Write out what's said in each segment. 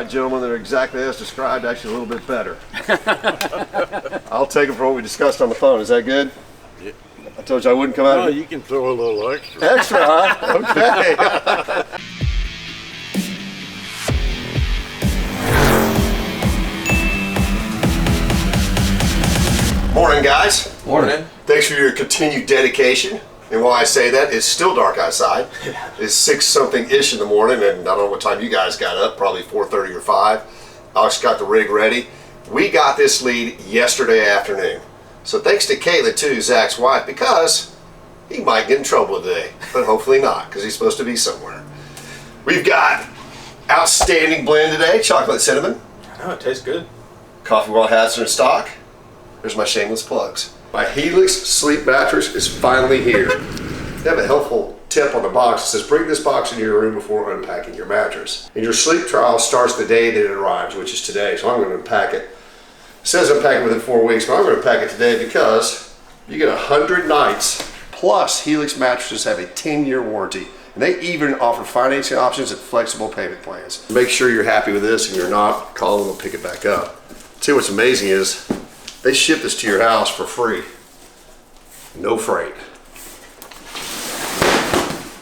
right, gentlemen, they're exactly as described, actually a little bit better. I'll take them for what we discussed on the phone. Is that good? Yeah. I told you I wouldn't come out. No, you can throw a little extra. Extra, huh? Okay. Morning, guys. Morning. Thanks for your continued dedication. And while I say that, it's still dark outside. It's 6-something-ish in the morning, and I don't know what time you guys got up, probably 4:30 or 5. Alex got the rig ready. We got this lead yesterday afternoon. So thanks to Kayla, too, Zach's wife, because he might get in trouble today, but hopefully not, because he's supposed to be somewhere. We've got outstanding blend today, chocolate cinnamon. I know, it tastes good. Coffeewalk hats are in stock. There's my shameless plugs. My Helix sleep mattress is finally here. They have a helpful tip on the box. It says, bring this box into your room before unpacking your mattress. And your sleep trial starts the day that it arrives, which is today. So I'm going to unpack it. It says unpack it within 4 weeks, but I'm going to unpack it today because you get 100 nights. Plus, Helix mattresses have a 10-year warranty. And they even offer financing options and flexible payment plans. Make sure you're happy with this, and you're not, call them and pick it back up. See, what's amazing is they ship this to your house for free. No freight.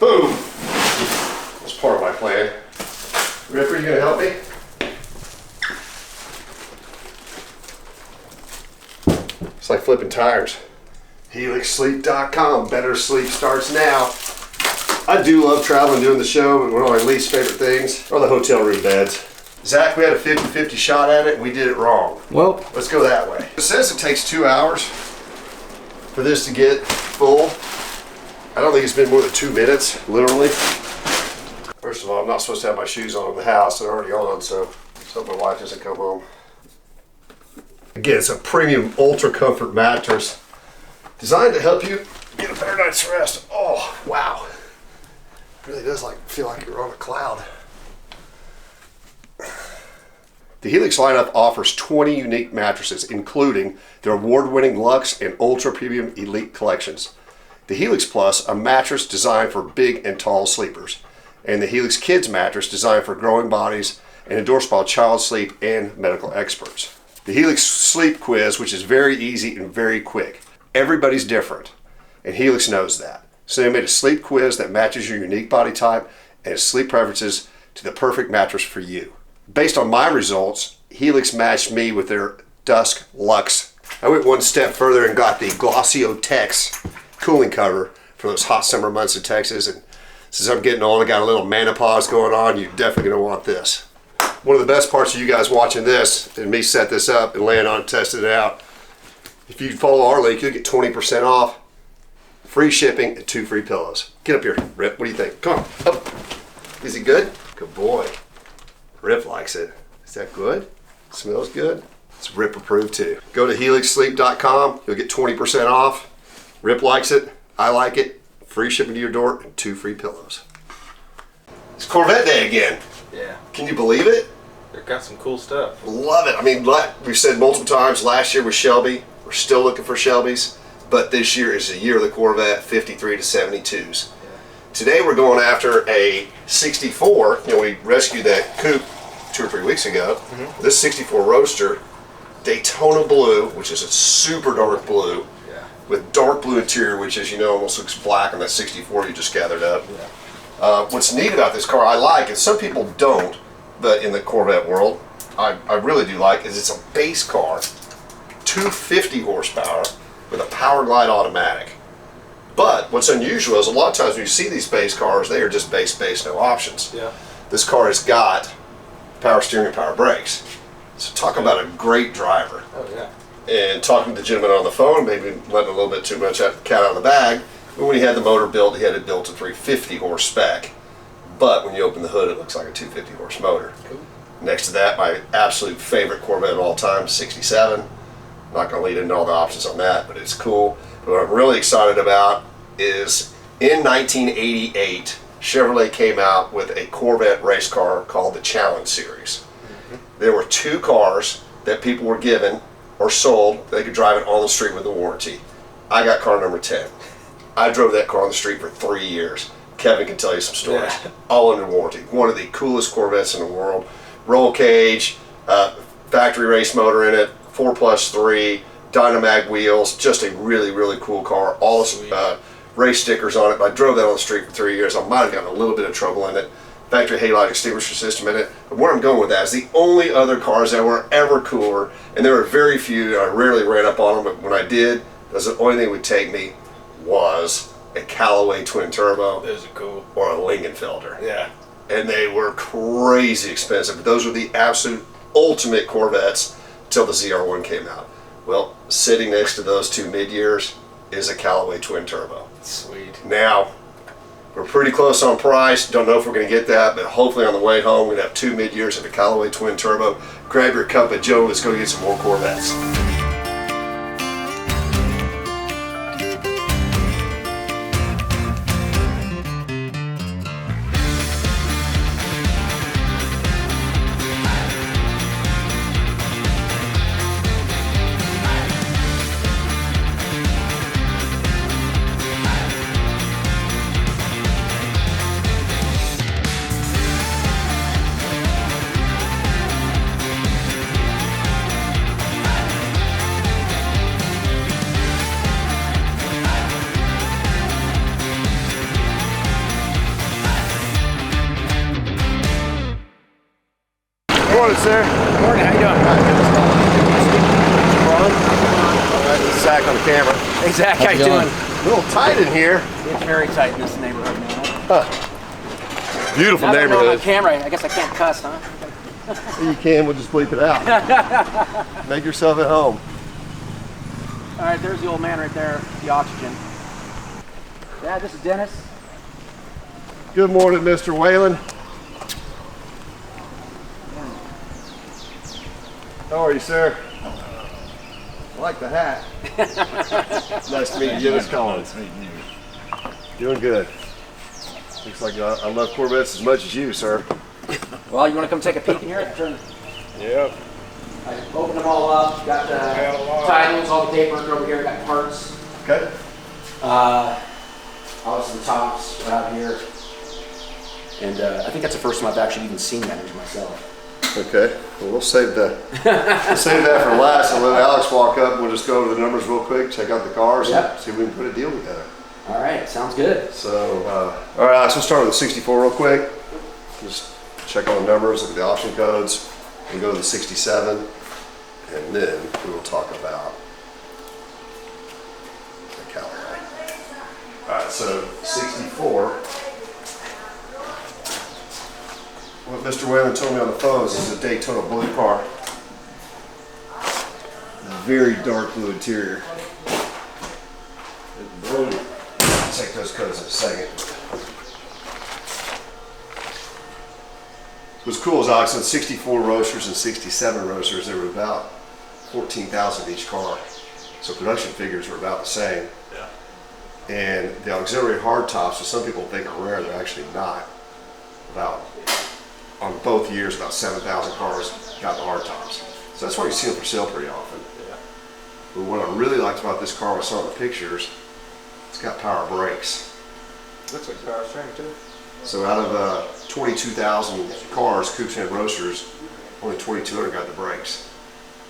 Boom! That's part of my plan. Ripper, you gonna help me? It's like flipping tires. HelixSleep.com. Better sleep starts now. I do love traveling, doing the show, but one of my least favorite things are the hotel room beds. Zach, we had a 50-50 shot at it, and we did it wrong. Well, Let's go that way. It says it takes 2 hours for this to get full. I don't think it's been more than 2 minutes, literally. First of all, I'm not supposed to have my shoes on in the house. They're already on, so hope my wife doesn't come home. Again, it's a premium ultra comfort mattress designed to help you get a better night's rest. Oh, wow. It really does feel like you're on a cloud. The Helix lineup offers 20 unique mattresses, including their award-winning Luxe and Ultra Premium Elite collections. The Helix Plus, a mattress designed for big and tall sleepers. And the Helix Kids mattress designed for growing bodies and endorsed by child sleep and medical experts. The Helix Sleep Quiz, which is very easy and very quick. Everybody's different, and Helix knows that. So they made a sleep quiz that matches your unique body type and sleep preferences to the perfect mattress for you. Based on my results, Helix matched me with their Dusk Luxe. I went one step further and got the Glossio Tex cooling cover for those hot summer months in Texas. And since I'm getting old, I got a little menopause going on, you're definitely gonna want this. One of the best parts of you guys watching this, and me set this up and laying on it and testing it out, if you follow our link, you'll get 20% off, free shipping, and 2 free pillows. Get up here, Rip, what do you think? Come on, up. Is it good? Good boy. Rip likes it. Is that good? Smells good? It's Rip approved too. Go to HelixSleep.com. You'll get 20% off. Rip likes it. I like it. Free shipping to your door and 2 free pillows. It's Corvette Day again. yeah, Can you believe it? they've got some cool stuff. Love it. I mean, we've said multiple times, last year was Shelby. We're still looking for Shelbys. But this year is the year of the Corvette 53 to 72s. Today we're going after a 64. You know, we rescued that coupe 2 or 3 weeks ago. Mm-hmm. This 64 Roadster, Daytona blue, which is a super dark blue, with dark blue interior, which, as you know, almost looks black on that 64 you just gathered up. Yeah. What's neat about this car I like, and some people don't, but in the Corvette world, I really do like, is it's a base car, 250 horsepower with a power glide automatic. But what's unusual is a lot of times when you see these base cars, they are just base, no options. Yeah. This car has got power steering and power brakes. So talk about a great driver. Oh yeah. And talking to the gentleman on the phone, maybe letting a little bit too much cat out of the bag, but when he had the motor built, he had it built to 350 horse spec. But when you open the hood, it looks like a 250 horse motor. Cool. Next to that, my absolute favorite Corvette of all time, 67. I'm not going to lead into all the options on that, but it's cool. But what I'm really excited about is in 1988, Chevrolet came out with a Corvette race car called the Challenge Series. Mm-hmm. There were 2 cars that people were given or sold. They could drive it on the street with a warranty. I got car number 10. I drove that car on the street for 3 years. Kevin can tell you some stories. Yeah. All under warranty. One of the coolest Corvettes in the world. roll cage, factory race motor in it, 4+3, Dynamag wheels, just a really, really cool car. All race stickers on it. I drove that on the street for 3 years. I might have gotten a little bit of trouble in it. Factory halide extinguisher system in it. But where I'm going with that is the only other cars that were ever cooler, and there were very few, and I rarely ran up on them, but when I did, that's the only thing that would take me was a Callaway twin turbo. Those are cool. Or a Lingenfelder. Yeah. And they were crazy expensive. But those were the absolute ultimate Corvettes until the ZR1 came out. Well, sitting next to those two mid-years is a Callaway twin turbo. Sweet. Now, we're pretty close on price. Don't know if we're going to get that, but hopefully on the way home, we're going to have 2 mid-years of a Callaway twin turbo. Grab your cup of Joe. Let's go get some more Corvettes. Morning, sir. Morning, how you doing? Zach on the camera. Hey, Zach, how you doing? A little tight in here. It's very tight in this neighborhood, man. Beautiful Now that I'm on neighborhood. camera, I guess I can't cuss, huh? You can, we'll just bleep it out. Make yourself at home. All right, there's the old man right there, the oxygen. Dad, this is Dennis. Good morning, Mr. Whalen. How are you, sir? I like the hat. Nice to meet you, Dennis Collins. Doing good. Looks like I love Corvettes as much as you, sir. Well, you want to come take a peek in here? Yep. I opened them all up, got the titles, all the paperwork over here, got parts. Okay. Obviously the tops are out here. And I think that's the first time I've actually even seen that engine myself. Okay. Well, we'll save that. We'll save that for last and let Alex walk up and we'll just go over the numbers real quick, check out the cars, and see if we can put a deal together. All right, sounds good. So, all right, Alex, we'll start with the 64 real quick. Just check on the numbers, look at the option codes, and go to the 67, and then we will talk about the Callaway. All right, so 64. What Mr. Whalen told me on the phone is this is a Daytona blue car. Very dark blue interior. Blue. Check those codes in a second. What's cool is Alex, on 64 roasters and 67 roasters, there were about 14,000 each car. So production figures were about the same. Yeah. And the auxiliary hardtops, so some people think are rare, they're actually not. About, on both years, about 7,000 cars got the hardtops. So that's why you see them for sale pretty often. Yeah. But what I really liked about this car, I saw in the pictures, it's got power brakes. Looks like power steering too. So out of 22,000 cars, coupes and roasters, only 2,200 got the brakes.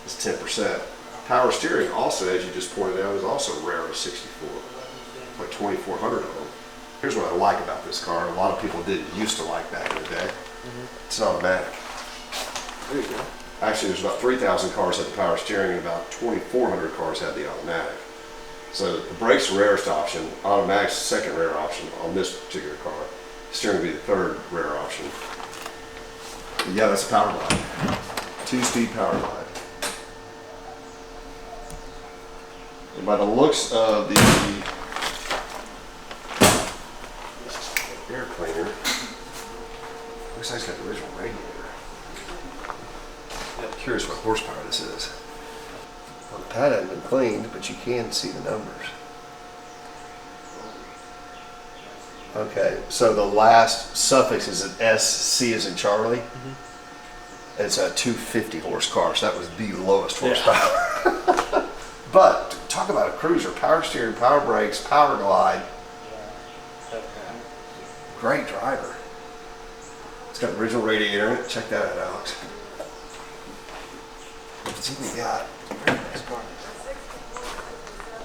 It's 10%. Power steering also, as you just pointed out, is also rare with 64. Like 2,400 of them. Here's what I like about this car. A lot of people didn't used to like back in the day. It's automatic. There you go. Actually, there's about 3,000 cars had the power steering and about 2,400 cars had the automatic. So the brakes are the rarest option. Automatic's the second rare option on this particular car. Steering would be the third rare option. But yeah, that's a power glide. 2-speed power glide. And by the looks of the air cleaner, looks like it's got the original radiator. I'm curious what horsepower this is. Well, the pad hasn't been cleaned, but you can see the numbers. Okay, so the last suffix is an SC as in Charlie. It's a 250 horse car, so that was the lowest horsepower. But talk about a cruiser, power steering, power brakes, power glide. Great driver. It's got the original radiator in it. Check that out, Alex. Let's see what we got. Very nice car.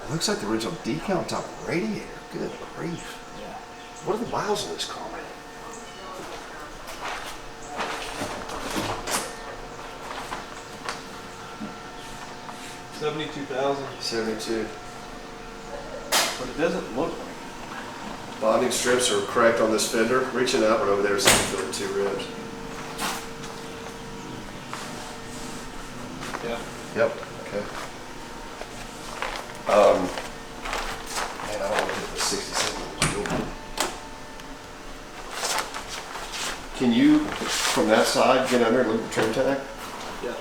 It looks like the original decal on top of the radiator. Good grief. Yeah. What are the miles on this car? 72,000, 72. but it doesn't look like Bonding strips are cracked on this fender. Reaching out right over there, so you can feel the 2 ribs. it. Yeah. Yep. Okay. Man, I don't want to hit the 67. Can you, from that side, get under and look at the trim tag? Yeah.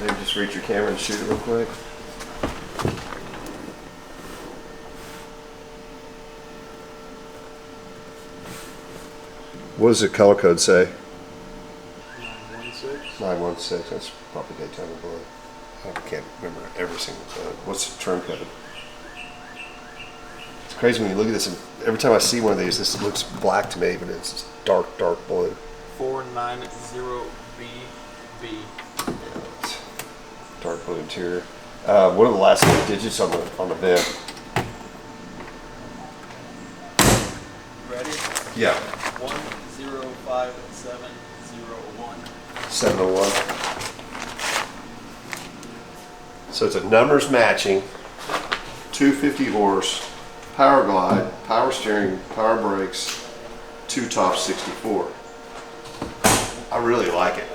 Maybe just reach your camera and shoot it real quick. What does the color code say? 916. 916. That's probably Daytona blue. I can't remember every single code. What's the trim code? It's crazy when you look at this, and every time I see one of these, this looks black to me, but it's dark, dark blue. 490BB. Yeah, it's dark blue interior. What are the last 8 digits on the VIN? Ready? Yeah. 105701. 701. So it's a numbers matching, 250 horse, power glide, power steering, power brakes, 2 top 64. I really like it.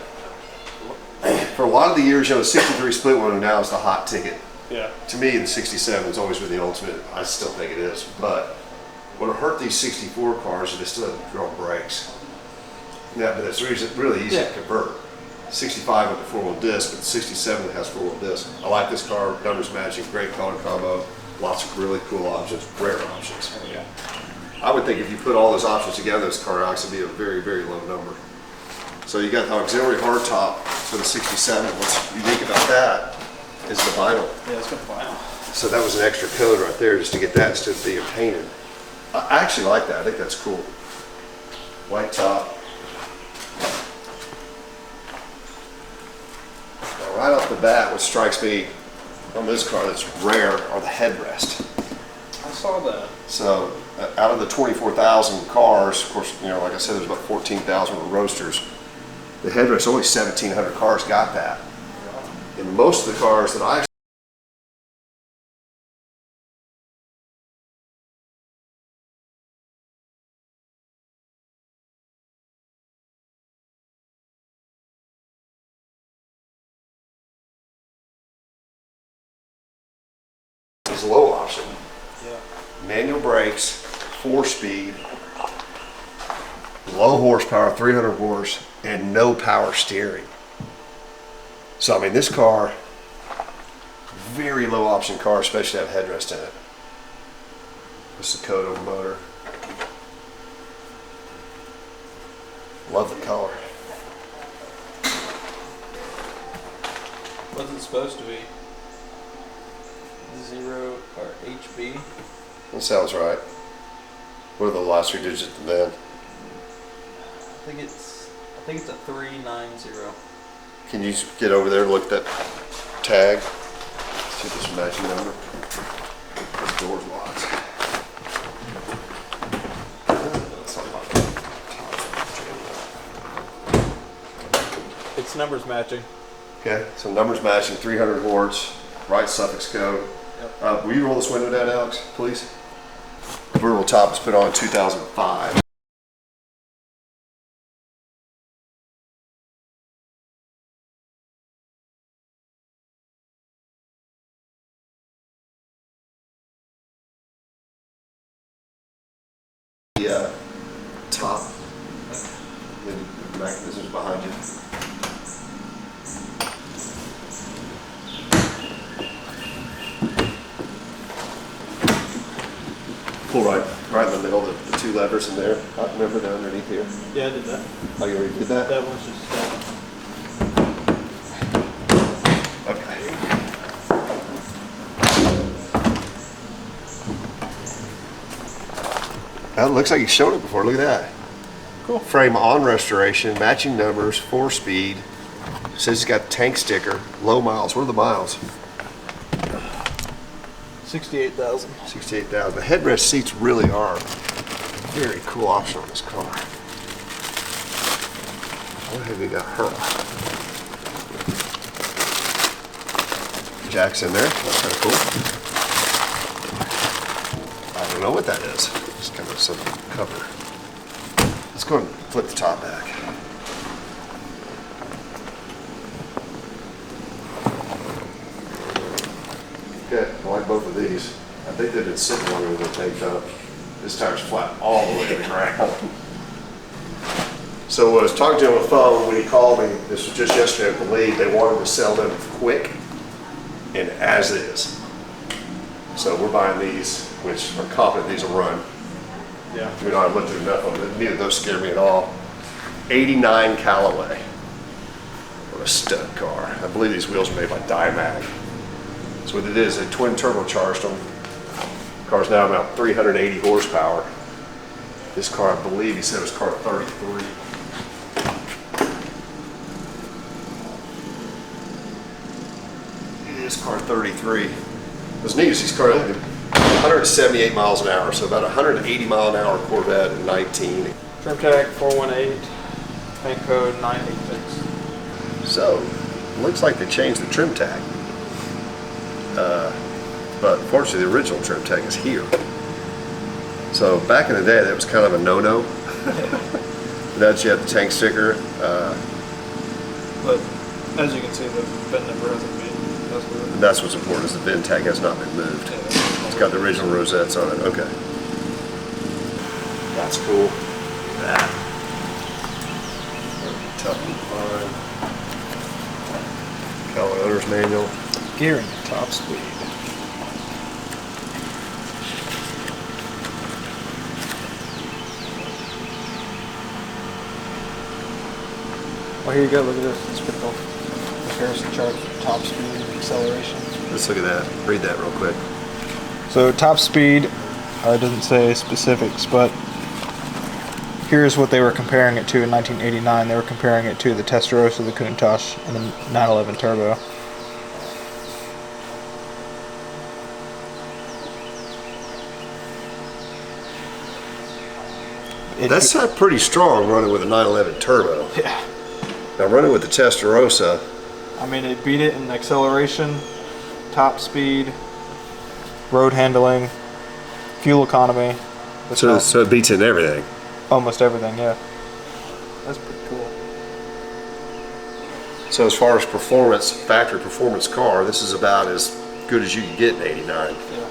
For a lot of the years, the 63 split one now is the hot ticket. Yeah. To me, the 67 has always been the ultimate. I still think it is. But what hurt these 64 cars is they still have drawn brakes. Yeah, but it's really easy to convert. 65 with the 4-wheel disc, but the 67 has 4-wheel disc. I like this car, numbers matching, great color combo, lots of really cool options, rare options. Yeah. I would think if you put all those options together, this car actually be a very, very low number. So you got the auxiliary hardtop for the 67. What's unique about that is the vinyl. Yeah, it's got vinyl. So that was an extra code right there just to get that instead of being painted. I actually like that. I think that's cool. White top. Now, right off the bat, what strikes me on this car that's rare are the headrest. I saw that. So out of the 24,000 cars, of course, like I said, there's about 14,000 were roasters. The headrest, only 1,700 cars got that. And most of the cars that I is low option. Yeah. Manual brakes, 4-speed, low horsepower, 300 horse, and no power steering. So I mean, this car, very low option car, especially to have headrest in it. What's the code on the motor? Love the color. What's it supposed to be? 0 or HB? That sounds right. What are the last 3 digits of the VIN? I think it's a 390. Can you get over there and look at that tag? See if there's a matching number. This door's locked. It's numbers matching. Okay, so numbers matching, 300 horse, right suffix code. Yep. Will you roll this window down, Alex, please? Convertible top was put on in 2005. The top, the mechanisms behind you. Pull right in the middle, the 2 levers in there. Remember they're underneath here. Yeah, I did that. Oh, you already did that? That one's just Okay. That looks like he's shown it before. Look at that. Cool. Frame on restoration, matching numbers, 4-speed. Says he's got tank sticker, low miles. What are the miles? 68,000. 68,000. The headrest seats really are a very cool option on this car. What have we got her? Jack's in there. That's kind of cool. I don't know what that is. Just kind of some cover. Let's go ahead and flip the top back. Okay, I like both of these. I think they've been sitting longer than they're taped up. This tire's flat all the way to the ground. So I was talking to him on the phone when he called me. This was just yesterday, I believe. They wanted to sell them quick and as is. So we're buying these, which I'm confident these will run. Yeah. You know, I've looked through enough of them. Neither of those scare me at all. 89 Callaway. What a stud car. I believe these wheels are made by Dimag. So what it is, they twin turbocharged them. The car's now about 380 horsepower. This car, I believe he said was car 33. It is car 33. What's neat is these cars have 178 miles an hour, so about 180 mile an hour Corvette in 19. Trim tag 418. Paint code 986. So, looks like they changed the trim tag. But fortunately the original trim tag is here. So back in the day that was kind of a no-no. Now that you have the tank sticker. But as you can see, the VIN number hasn't been. That's what's important, is the VIN tag has not been moved. It's got the original rosettes on it. Okay. That's cool. That. Tough to find. Callaway owner's manual. Gearing at top speed. Well, here you go. Look at this. It's pretty cool. Comparison chart, top speed and acceleration. Let's look at that. Read that real quick. So top speed, it doesn't say specifics, but here's what they were comparing it to in 1989. They were comparing it to the Testarossa, the Countach, and the 911 Turbo. That's not pretty strong running with a 911 turbo. Yeah. Now running with the Testarossa, I mean, it beat it in acceleration, top speed, road handling, fuel economy. so it beats in everything. Almost everything, yeah. That's pretty cool. So as far as performance, factory performance car, this is about as good as you can get in 89. Yeah.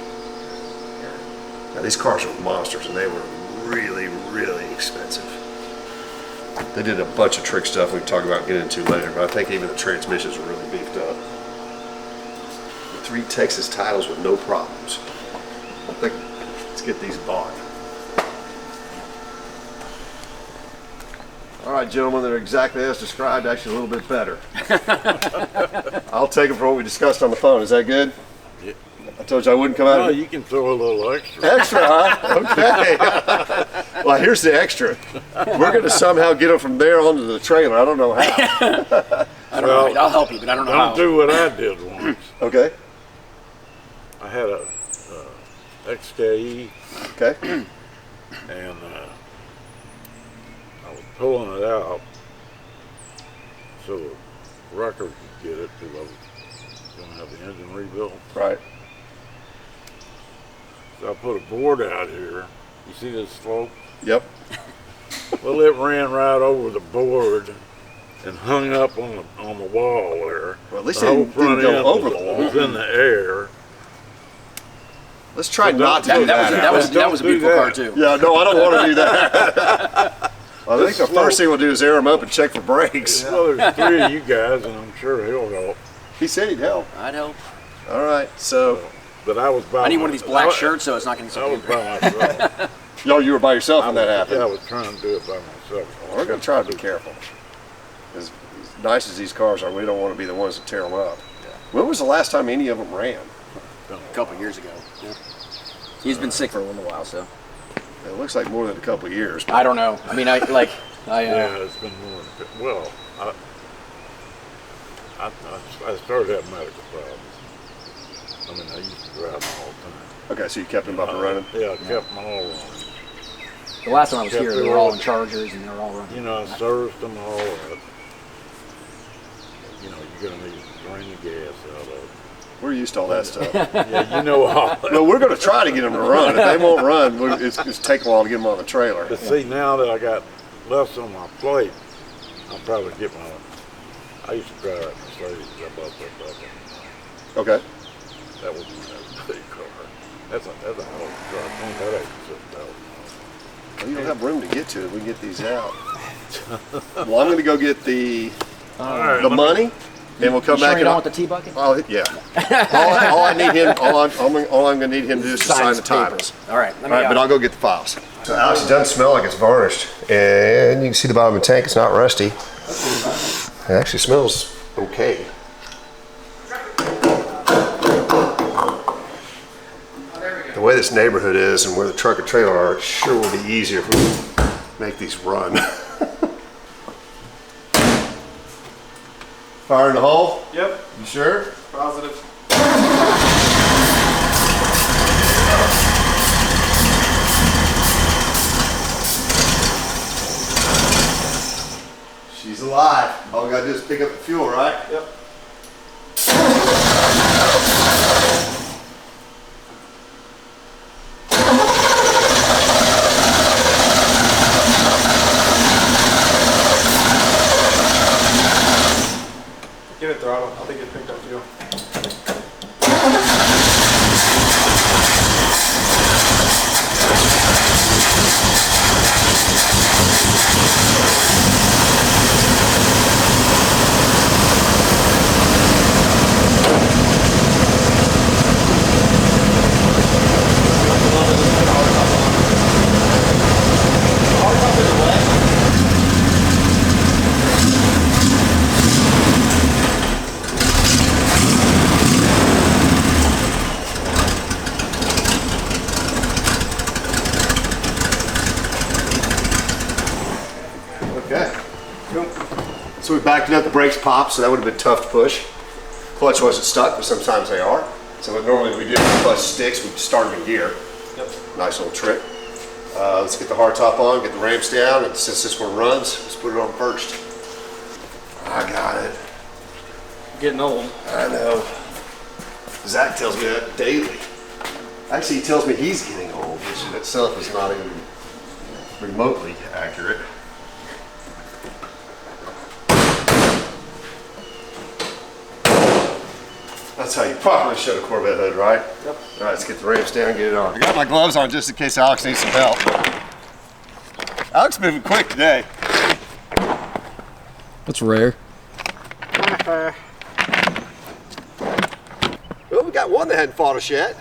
Now these cars were monsters and they were really, really expensive. They did a bunch of trick stuff we can talk about and get into later, but I think even the transmissions were really beefed up. The 3 Texas titles with no problems. I think, let's get these bought. All right, gentlemen, they're exactly as described, actually a little bit better. I'll take them for what we discussed on the phone. Is that good? Yeah. I told you I wouldn't come out. Well, you can throw a little extra. Extra, huh? Okay. Well, here's the extra. We're going to somehow get them from there onto the trailer. I don't know how. I don't know. I'll help you, but I don't know how. Don't do what I did once. Okay. I had a XKE, Okay. and I was pulling it out so the wrecker could get it because I was going to have the engine rebuilt. Right. So I put a board out here. You see this slope? Yep. Well, it ran right over the board and hung up on the wall there. Well, at least The it whole didn't front go end over the wall. was in the air. Let's try So not to do that. That was a Don't do beautiful car that. too. Yeah, no, I don't want to do that. Well, I think the first thing we'll do is air them up and check for brakes. Well, there's 3 of you guys, and I'm sure he'll help. He said he'd help. I'd help. All right, so, But I was by I need one of these black shirts so it's not getting I so was by myself. yo, you were by yourself when that Yeah, I happened. was trying to do it by myself. We're going to try to be careful. As nice as these cars are, we don't want to be the ones that tear them up. When was the last time any of them ran? A couple years ago. Yeah. He's been sick for a little while, so. It looks like more than a couple of years. I don't know. I mean, Yeah, it's been more than, well, I started having medical problems. I mean, I used to drive them all the time. Okay, so you kept them up and running? Yeah, I kept them all running. the last time I was Kept here, it they were all in rolling. Chargers and they were all running. You know, I serviced them all up. You know, you're gonna need to drain the gas out of it. We're used to all that stuff. Yeah, you know all that. Well, we're going to try to get them to run. If they won't run, it's going to take a while to get them on the trailer. But see, now that I got less on my plate, I'll probably get my, I used to drive that Mercedes. I bought that back in, Okay. that was a big car. That's a hell of a car. I think that ain't $6,000. Well, you don't have room to get to it. We can get these out. Well, I'm going to go get the All right, the money, and we'll come You sure back you don't and want the tea bucket? yeah. all I need him, all I'm going to need him to do is to sign the titles. All right, let me, All right, but I'll go get the files. So Alex, it doesn't smell like it's varnished, and you can see the bottom of the tank. It's not rusty. It actually smells okay. The way this neighborhood is and where the truck and trailer are, it sure will be easier if we make these run. Fire in the hole? Yep. You sure? Positive. She's alive. All we gotta do is pick up the fuel, right? Yep. Give it throttle. I think it picked up fuel. Okay. So we backed it up, the brakes popped, so that would have been tough to push. Clutch wasn't stuck, but sometimes they are. So what normally we do when the clutch sticks, we start them in gear. Yep. Nice little trick. Let's get the hardtop on, get the ramps down, and since this one runs, let's put it on first. I got it. Getting old. I know. Zach tells me that daily. Actually, he tells me he's getting old, which in itself is not even remotely accurate. That's how you properly shut a Corvette hood, right? Yep. All right, let's get the ramps down, get it on. I got my gloves on just in case Alex needs some help. Alex moving quick today. That's rare. Well, we got one that hadn't fought us yet.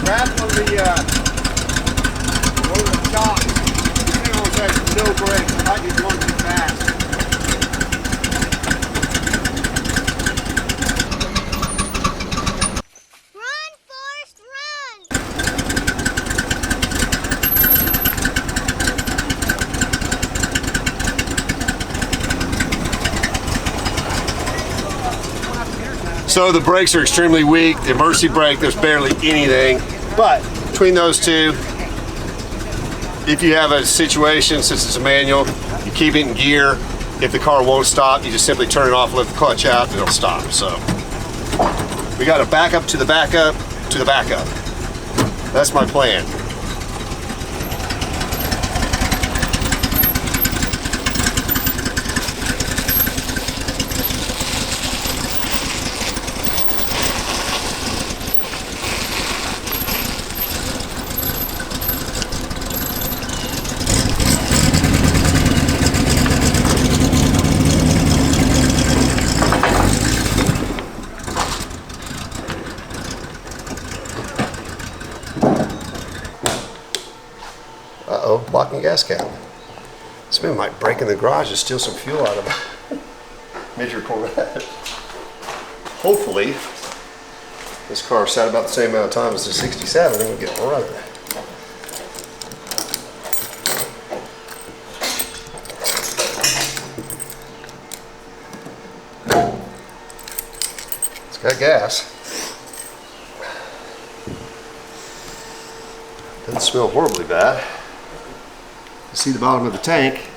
Grab one of the shocks. You know, there's no brakes. I might need one too fast. Run, Forrest, run! So the brakes are extremely weak. The emergency brake, there's barely anything. But between those two, if you have a situation, since it's a manual, you keep it in gear. If the car won't stop, you just simply turn it off, lift the clutch out, and it'll stop. So we got to back up to the backup to the backup. That's my plan. the gas cap. This man might break in the garage and steal some fuel out of a major Corvette. Hopefully, this car sat about the same amount of time as the 67 and we'll get running. It's got gas. Doesn't smell horribly bad. You see the bottom of the tank.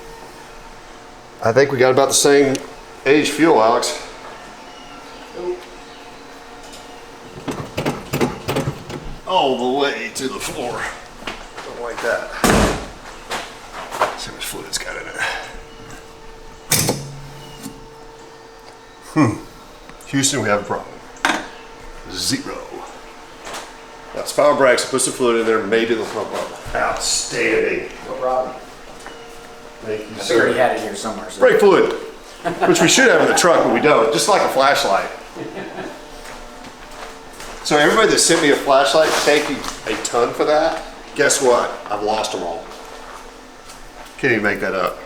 I think we got about the same age fuel, Alex. All the way to the floor. Don't like that. See how much fluid it's got in it. Houston, we have a problem. 0. That's power brakes. Put some fluid in there. Maybe they'll pump up. Outstanding. No problem. Thank you, I figured he sir. had it here somewhere. So. Brake fluid, which we should have in the truck, but we don't. Just like a flashlight. So everybody that sent me a flashlight, thank you a ton for that. Guess what? I've lost them all. Can't even make that up.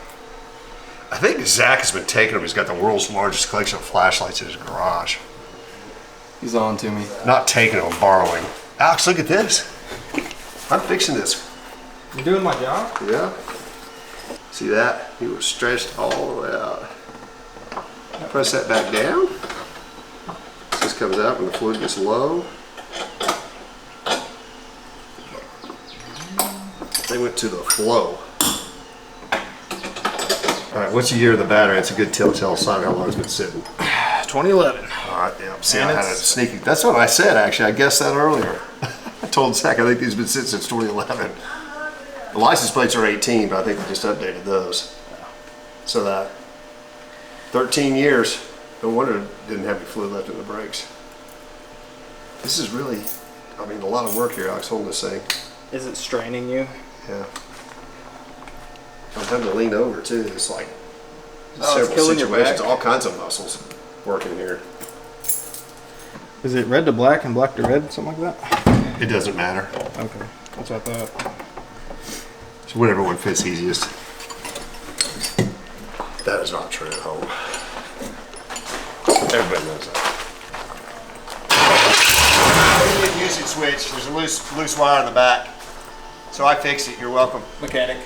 I think Zach has been taking them. He's got the world's largest collection of flashlights in his garage. He's on to me. Not taking them, borrowing. Alex, look at this. I'm fixing this. You doing my job? Yeah. See that? He was stretched all the way out. Press that back down. This comes out when the fluid gets low. They went to the flow. All right, what's the year of the battery? It's a good telltale sign how long it's been sitting. 2011. All right, yeah. See, And I had a sneaky. That's what I said, actually. I guessed that earlier. I told Zach I think these have been sitting since 2011. The license plates are 18, but I think we just updated those. So that 13 years. No wonder it didn't have any fluid left in the brakes. This is really, I mean, a lot of work here, Alex, holding this thing. Is it straining you? Yeah. I'm having to lean over too. It's like it's several killing your situations, back. all kinds of muscles working here. Is it red to black and black to red, something like that? It doesn't matter. Okay, that's what I thought. So whatever one fits easiest. That is not true at home. Everybody knows that. Usage switch. There's a loose wire in the back. So I fixed it. You're welcome. Mechanic.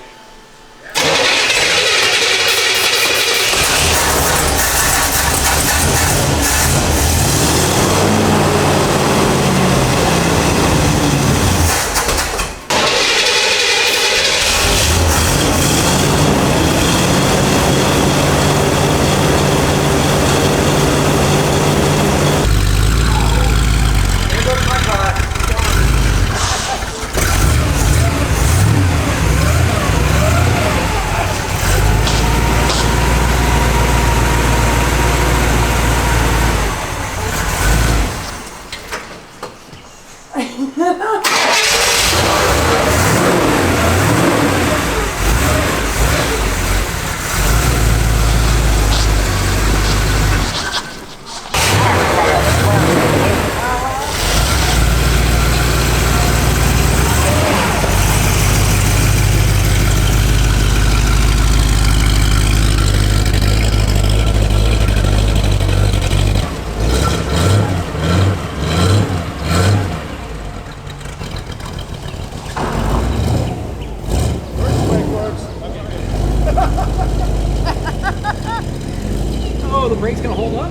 Oh, the brake's gonna hold up?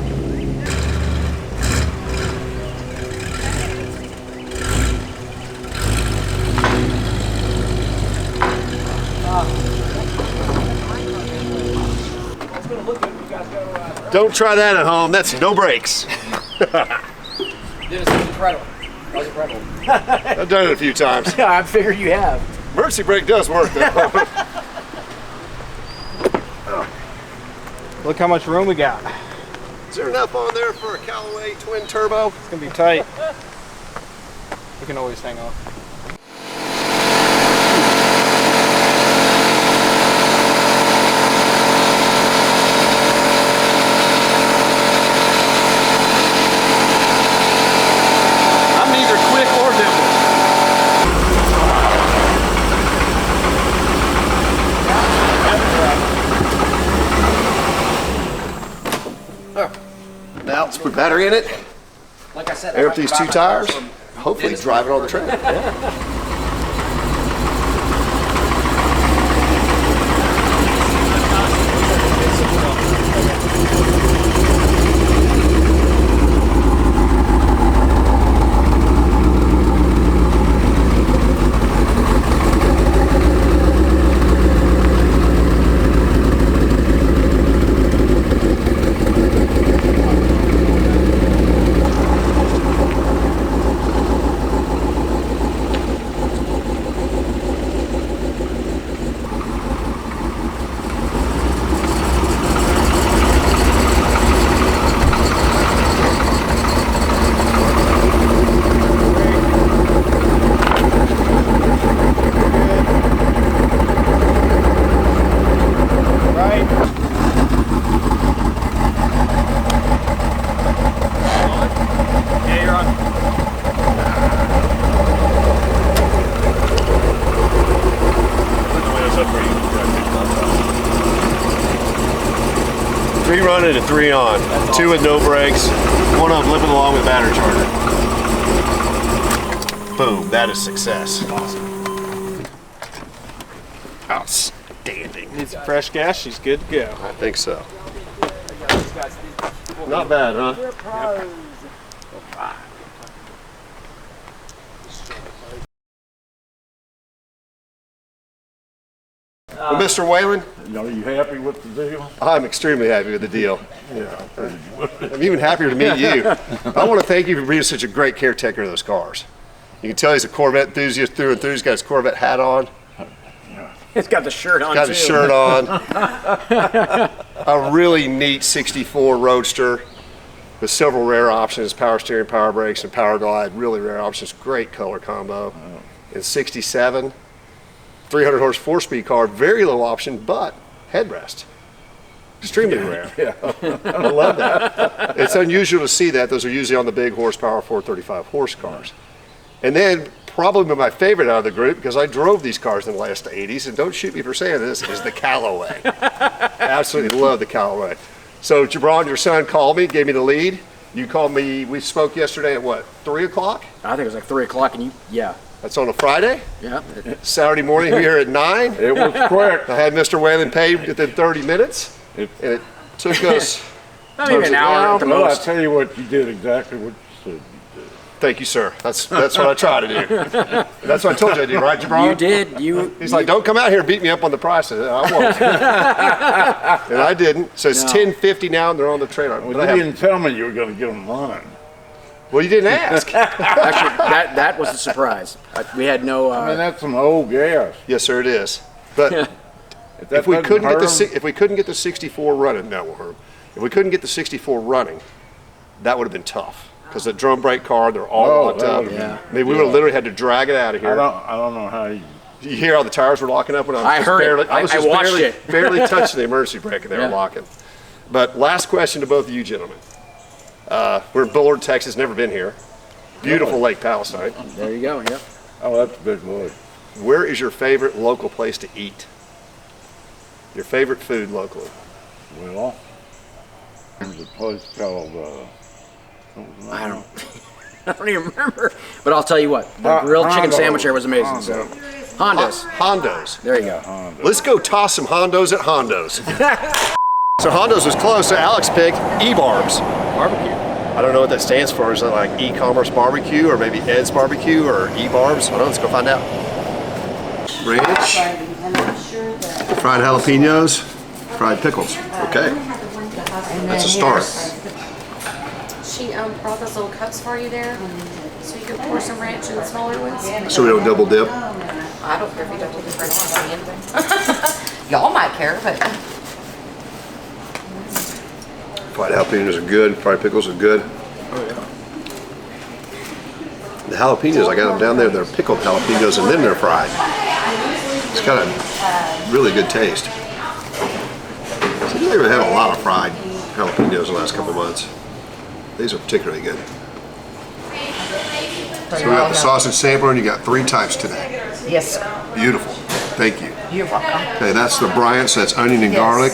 It's gonna look good if you guys go. Don't try that at home. That's no brakes. Dennis, that was incredible. That was incredible. I've done it a few times. Yeah, I figure you have. Emergency brake does work though. Look how much room we got. Is there enough on there for a Callaway twin turbo? It's gonna be tight. We can always hang off. I'm neither quick or nimble. Let's put battery in it. Like I said, Air up these 2 tires. Hopefully drive it on the trail. Three running and 3 on. That's 2 with no brakes. 1 of them limping along with battery charger. Boom, that is success. Awesome. Outstanding. Needs some fresh gas. She's good to go. I think so. Not bad, huh? Well, Mr. Whalen, Are you happy with the deal? I'm extremely happy with the deal. Yeah. I'm even happier to meet you. I want to thank you for being such a great caretaker of those cars. You can tell he's a Corvette enthusiast through and through. He's got his Corvette hat on. He's got the shirt on, Got his shirt on. A really neat 64 Roadster with several rare options, power steering, power brakes, and power glide. Really rare options. Great color combo. And 67, 300 horse 4-speed car. Very low option, but headrest. Extremely rare. Yeah. I love that. It's unusual to see that. Those are usually on the big horsepower 435 horse cars. And then probably my favorite out of the group, because I drove these cars in the last 80s, and don't shoot me for saying this, is the Callaway. Absolutely love the Callaway. So Gibran, your son, called me, gave me the lead. You called me, we spoke yesterday at what, 3 o'clock? I think it was like 3 o'clock, and yeah. That's on a Friday. Yeah. Saturday morning here at 9. It was quick. I had Mr. Whalen paid within 30 minutes, and it took us... Not even an hour at the Well, I most. tell you what, you did exactly what you said you did. Thank you, sir. That's what I try to do. That's what I told you I did, right, Gibran? You did. He's like, don't come out here and beat me up on the price. I said, I won't. And I didn't. So it's No. $10.50 now, and they're on the trailer. Well, you didn't tell me you were going to get them running. Well, you didn't ask. Actually, that was a surprise. We had no. I mean, that's some old gas. Yes, sir, it is. But if we couldn't get the 64 running, no, we'll hurt 'em. If we couldn't get the 64 running, that would have been tough. Because the drum brake car, they're all locked up. Yeah. I mean, we would have literally had to drag it out of here. I don't know how you. You hear how the tires were locking up when I was I just heard it. barely, I was I just watched barely, it. barely touching the emergency brake and they Yeah. were locking. But last question to both of you gentlemen. We're in Bullard, Texas, never been here. Beautiful Lake Palestine. There you go. Yep. Oh, that's a big load. Where is your favorite local place to eat? Your favorite food locally? Well, there's a place called. I don't even remember. But I'll tell you what, the grilled chicken Hondo. sandwich there was amazing. So, Hondas. Hondo's. There you go. Let's go toss some Hondos at Hondo's. So Hondo's was close, so Alex picked E-Barbs. Barbecue. I don't know what that stands for. Is it like e-commerce barbecue or maybe Ed's barbecue or E-Barbs? I don't know, let's go find out. Ranch, fried jalapenos, fried pickles. Okay, that's a start. She brought those little cups for you there, so you can pour some ranch in the smaller ones. So we don't double dip. I don't care if you double dip or not. Y'all might care, but Fried jalapenos are good, fried pickles are good. The jalapenos, I got them down there, they're pickled jalapenos and then they're fried. It's got a really good taste. Seems like we've had a lot of fried jalapenos the last couple months. These are particularly good. So we got the sausage sampler and you got 3 types today. yes, Beautiful. Thank you. you're welcome. Okay, that's the Bryant, so that's onion and garlic.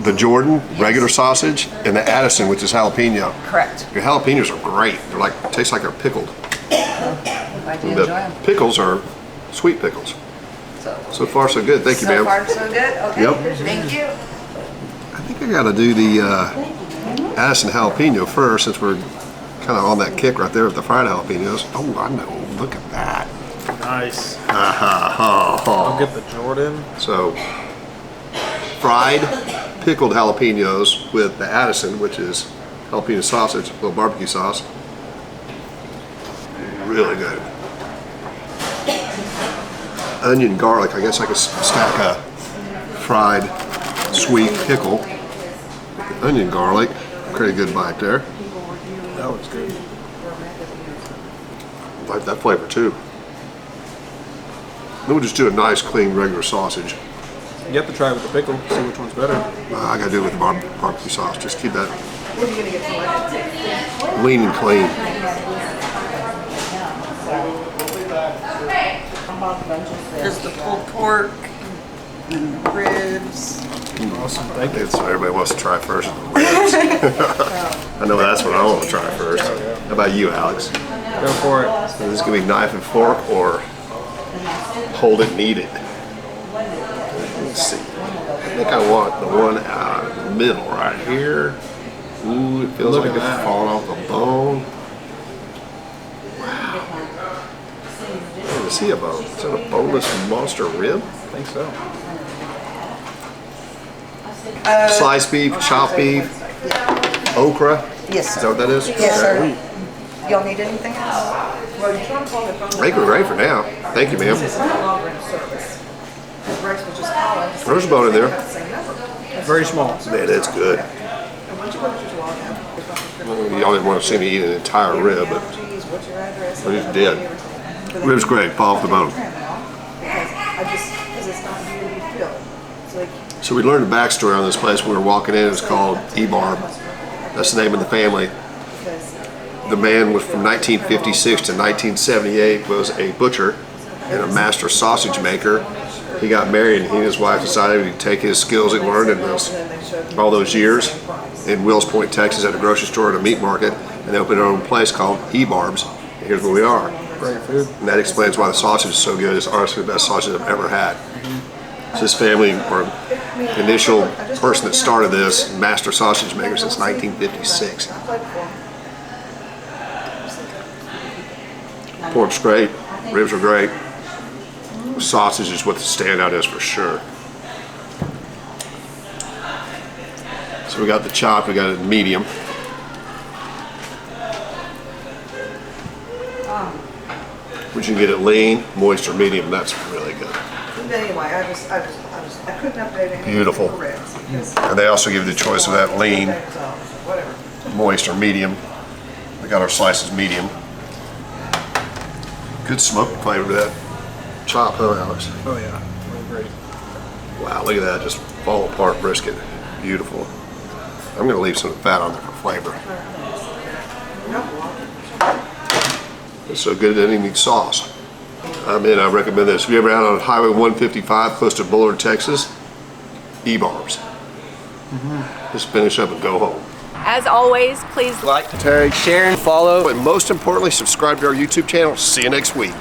the Jordan, regular sausage, and the Addison, which is jalapeno. Correct. Your jalapenos are great. They're like, taste like they're pickled. I do The enjoy them. pickles are sweet pickles. So far, so good. Thank you, ma'am. So far, so good. Okay. Yep. Thank you. I think I got to do the Addison jalapeno first, since we're kind of on that kick right there with the fried jalapenos. Oh, I know. Look at that. Nice. I'll I'll get the Jordan. So, fried pickled jalapenos with the Addison, which is jalapeno sausage, a little barbecue sauce. Really good. Onion, garlic. I guess I could stack a fried sweet pickle. Onion, garlic. Pretty good bite there. That was good. Like that flavor too. Then we'll just do a nice, clean, regular sausage. You have to try it with the pickle, see which one's better. I gotta do it with the barbecue sauce. Just keep that lean and clean. There's the pulled pork and the ribs. Awesome, thank you. That's what everybody wants to try first. The ribs. I know that's what I want to try first. How about you, Alex? Go for it. Is this gonna be knife and fork or hold it and eat it? Let's see. I think I want the one out in the middle right here. Ooh, it feels Look like at it's that. falling off the bone. Wow. Oh, is he a bone? Is that a boneless monster rib? I think so. Sliced beef, chopped beef, okra. Yes, Is that what that is? Yes, Okay. sir. Y'all need anything else? I think we're great for now. Thank you, ma'am. There's a bone in there. Very small. Man, that's good. Y'all didn't want to see me eat an entire rib, but I just did. Rib's great. Fall off the bone. So we learned the backstory on this place when we were walking in. It was called E-Barb. That's the name of the family. The man was from 1956 to 1978 was a butcher and a master sausage maker. He got married and he and his wife decided he'd take his skills he learned in all those years in Wills Point, Texas at a grocery store and a meat market, and they opened their own place called E-Barb's. And here's where we are. Great food. And that explains why the sausage is so good. It's honestly the best sausage I've ever had. So this family, or initial person that started this, master sausage maker since 1956. Pork's great, ribs are great. Sausage is what the standout is for sure. So we got the chop, we got it medium. We can get it lean, moist, or medium. That's really good. Anyway, I couldn't update anything. Beautiful. And they also give you the choice of that lean, moist, or medium. We got our slices medium. Good smoke flavor to that chop, huh, Alex? Oh yeah, really great. Wow, look at that, just fall apart brisket. Beautiful. I'm gonna leave some fat on there for flavor. It's so good it doesn't even need sauce. I mean, I recommend this. If you're ever out on Highway 155 close to Bullard, Texas, E-Barb's. Just finish up and go home. As always, please Like, tag, share, and follow, and most importantly, subscribe to our YouTube channel. See you next week.